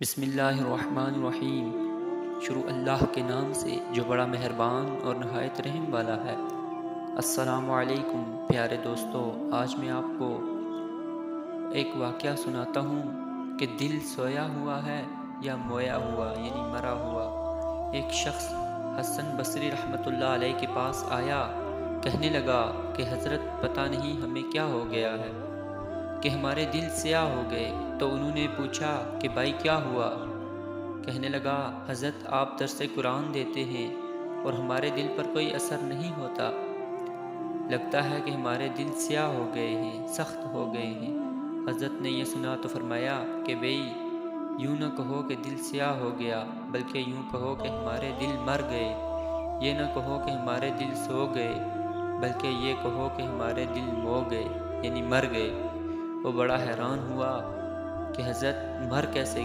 बिस्मिल्लाहिर्रहमानिर्रहीम। शुरू अल्लाह के नाम से जो बड़ा मेहरबान और नहायत रहम वाला है। अस्सलामु अलैकुम प्यारे दोस्तों, आज मैं आपको एक वाक़या सुनाता हूँ कि दिल सोया हुआ है या मोया हुआ यानी मरा हुआ। एक शख्स हसन बसरी रहमतुल्लाह अलैह के पास आया, कहने लगा कि हज़रत पता नहीं हमें क्या हो गया है कि हमारे दिल स्याह हो गए। तो उन्होंने पूछा कि भाई क्या हुआ? कहने लगा, हज़रत आप दर्स कुरान देते हैं और हमारे दिल पर कोई असर नहीं होता। लगता है कि हमारे दिल स्याह हो गए हैं, सख्त हो गए हैं। हज़रत ने यह सुना तो फरमाया कि भाई यूँ न कहो कि दिल स्याह हो गया, बल्कि यूँ कहो कि हमारे दिल मर गए। ये न कहो कि हमारे दिल सो गए, बल्कि ये कहो कि हमारे दिल मो गए यानी मर गए। वो बड़ा हैरान हुआ कि हज़रत मर कैसे